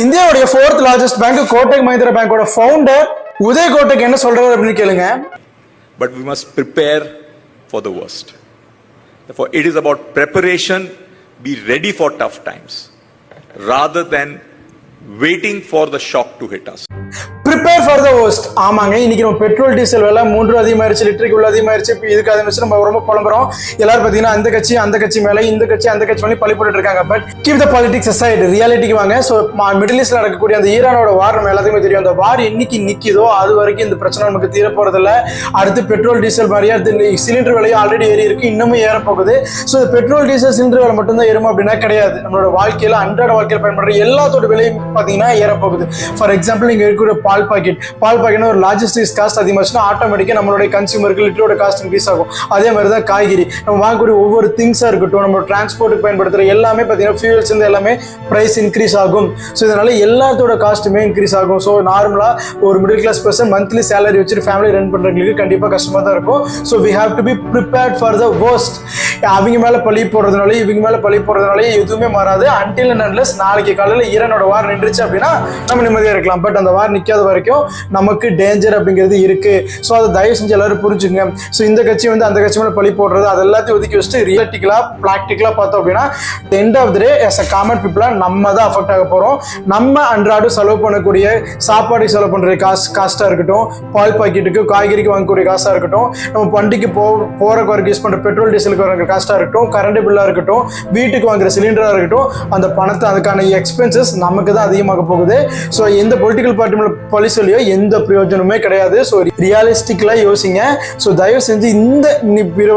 இந்தியாவுடைய 4th largest bank Kotak Mahindra பேங்கோட founder Uday Kotak என்ன சொல்றாரு அப்படின்னு கேளுங்க. But we must prepare for the worst. Therefore, it is about preparation, be ready for tough times, rather than waiting for the shock to hit us. Prepare for the worst. ஆமாங்க, இன்னைக்கு நம்ம petrol diesel விலை 3 அதிகமாயிருச்சு, லிட்டருக்கு உள்ள அதிகமாயிருச்சு. இப்போ இதுக்கு அதை வச்சு நம்ம ரொம்ப புலம்புறோம். எல்லாரும் பார்த்தீங்கன்னா அந்த கட்சி மேலே, இந்த கட்சி அந்த கட்சி மேலே பழி போட்டுட்டு இருக்காங்க. But keep the politics aside, ரியாலிட்டிக்கு வாங்க. ஸோ மிடில் ஈஸ்ட்ல நடக்கக்கூடிய அந்த ஈரானோட வார் நம்ம எல்லாத்துக்குமே தெரியும். அந்த வார் என்னைக்கு நிற்கிதோ அது வரைக்கும் இந்த பிரச்சனை நமக்கு தீர போறதில்ல. அடுத்து பெட்ரோல் டீசல் மாதிரியா அடுத்து சிலிண்டர் விலையும் ஆல்ரெடி ஏறி இருக்கு, இன்னமும் ஏற போகுது. ஸோ பெட்ரோல் டீசல் சிலிண்டர் விலை மட்டும்தான் ஏறுமா அப்படின்னா கிடையாது. நம்மளோட வாழ்க்கையில அன்றாட வாழ்க்கையில் பயன்படுற எல்லாத்தோட விலையும் பார்த்தீங்கன்னா ஏற போகுது. ஃபார் எக்ஸாம்பிள் இங்க இருக்கிற பால் பாக்கெட் ஒரு லாஜிஸ்டிக்ஸ் காஸ்ட் அதிகமாச்சுன்னா ஆட்டோமேட்டிக்கா நம்மளுடைய கன்சியூமருக்கு லிட்டரோட காஸ்ட் இன்க்ரீஸ் ஆகும். அதே மாதிரி தான் காய்கறி, நம்ம வாங்கக்கூடிய ஒவ்வொரு திங்ஸா இருக்கட்டும், நம்ம டிரான்ஸ்போர்ட்டுக்கு பயன்படுத்துற எல்லாமே பார்த்தீங்கன்னா ஃபியூல்ஸ் இருந்து எல்லாமே பிரைஸ் இன்க்ரீஸ் ஆகும். ஸோ இதனால எல்லாத்தோட காஸ்ட்டுமே இன்க்ரீஸ் ஆகும். ஸோ நார்மலா ஒரு middle class person monthly salary வச்சுட்டு ஃபேமிலி ரன் பண்றவங்களுக்கு கண்டிப்பா கஷ்டமா தான் இருக்கும். So we have to be prepared for the worst. அவங்க மேல பழி போடுறதுனால இவங்க மேல பழி போடுறதுனால எதுவுமே மாறாது. அன்டில் அண்ட் அன்லெஸ் நாளைக்கு காலையில் ஈரானோட வார் நின்றுச்சு அப்படின்னா நம்ம நிம்மதியா இருக்கலாம். பட் அந்த வார் நிக்காத வரைக்கும் நமக்கு டேஞ்சர் அப்படிங்கிறது இருக்கு. ஸோ அதை தயவு செஞ்சு எல்லாரும் புரிஞ்சுங்க. ஸோ இந்த கட்சி அந்த கட்சி மேலே பழி போடுறது அது எல்லாத்தையும் ஒதுக்கி வச்சுட்டு ரியாலிட்டிக்கலா ப்ராக்டிக்கலா பார்த்தோம் அப்படின்னா end of the day as a common பீப்புளா நம்ம தான் அஃபெக்ட் ஆக போறோம். நம்ம அன்றாடம் செலவு பண்ணக்கூடிய சாப்பாடுக்கு செலவு பண்ற காஸ்டா இருக்கட்டும், பால் பாக்கெட்டுக்கு காய்கறிக்கு வாங்கக்கூடிய காசா இருக்கட்டும், நம்ம வண்டிக்கு போறக்கு வரைக்கும் யூஸ் பண்ற பெட்ரோல் டீசலுக்கு வர காஸ்டா இருக்கட்டும், கரண்ட் பில்லா இருக்கட்டும், வீட்டுக்கு வாங்குற சிலிண்டரா இருக்கட்டும், அந்த பணத்தை அதுக்கான எக்ஸ்பென்சஸ் நமக்கு தான் அதிகமாக போகுது. ஸோ எந்த பொலிட்டிக்கல் பார்ட்டி மேல பழி சொல்லியோ எந்த பிரயோஜனமே கிடையாது. ஸோ ரியாலிஸ்டிக்கலா யோசிங்க. ஸோ தயவு செஞ்சு இந்த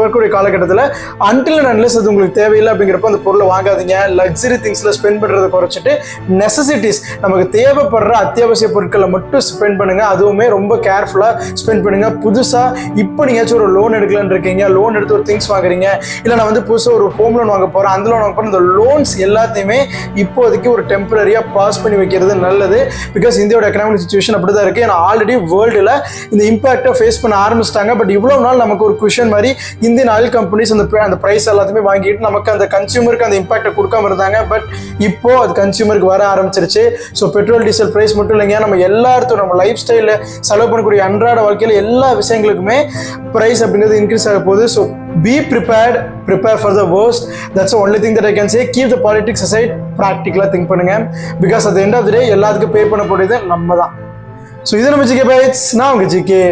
வரக்கூடிய காலகட்டத்தில் அன்டில் அண்ட் அன்லெஸ் அது உங்களுக்கு தேவையில்லை அப்படிங்கிறப்ப அந்த பொருளை வாங்காதீங்க. லக்ஸரி திங்ஸ்ல ஸ்பெண்ட் பண்றதை குறைச்சிட்டு நெசசிட்டிஸ் நமக்கு தேவைப்படுற அத்தியாவசிய பொருட்களை மட்டும் ஸ்பெண்ட் பண்ணுங்க. அதுவுமே ரொம்ப கேர்ஃபுல்லா ஸ்பெண்ட் பண்ணுங்க. புதுசா இப்போ நீங்க ஒரு லோன் எடுக்கலான்னு இருக்கீங்க, லோன் எடுத்து ஒரு திங்ஸ் வாங்குறீங்க, இல்லை நான் புதுசாக ஒரு ஹோம் லோன் வாங்க போறேன், அந்த லோன் வாங்க போறேன், இந்த லோன்ஸ் எல்லாத்தையுமே இப்போதைக்கு ஒரு டெம்பரரியா பாஸ் பண்ணி வைக்கிறது நல்லது. பிகாஸ் இந்தியாவோட எக்கனாமிக் சிச்சுவேஷன் அப்படிதான் இருக்கு. ஏன்னா ஆல்ரெடி வேர்ல்டுல இந்த இம்பாக்டை ஃபேஸ் பண்ண ஆரம்பிச்சிட்டாங்க. பட் இவ்வளவு நாள் நமக்கு ஒரு குஷன் மாதிரி இந்தியன் ஆயில் கம்பெனிஸ் அந்த பிரைஸ் எல்லாத்தையுமே வாங்கிட்டு நமக்கு அந்த கன்சியூமருக்கு அந்த இம்பாக்டை கொடுக்காம இருந்தாங்க. பட் இப்போ அது கன்சியூமருக்கு வர ஆரம்பிச்சிருச்சு. ஸோ பெட்ரோல் டீசல் பிரைஸ் மட்டும் இல்லைங்க, நம்ம எல்லாத்தோட நம்ம லைஃப் ஸ்டைல செலவு பண்ணக்கூடிய அன்றாட வாழ்க்கையில் எல்லா விஷயங்களுக்குமே பிரைஸ் அப்படிங்கிறது இன்க்ரீஸ் ஆக போகுது. So be prepared, prepare for the worst. That's the only thing that I can say. Keep the politics aside, practically think பண்ணுங்க. Because at the end of the day எல்லாத்துக்கும் பே பண்ண போறது நம்ம தான். ஸோ இது நம்ம ஜிகே பைட்ஸ், நான் உங்க ஜிகே.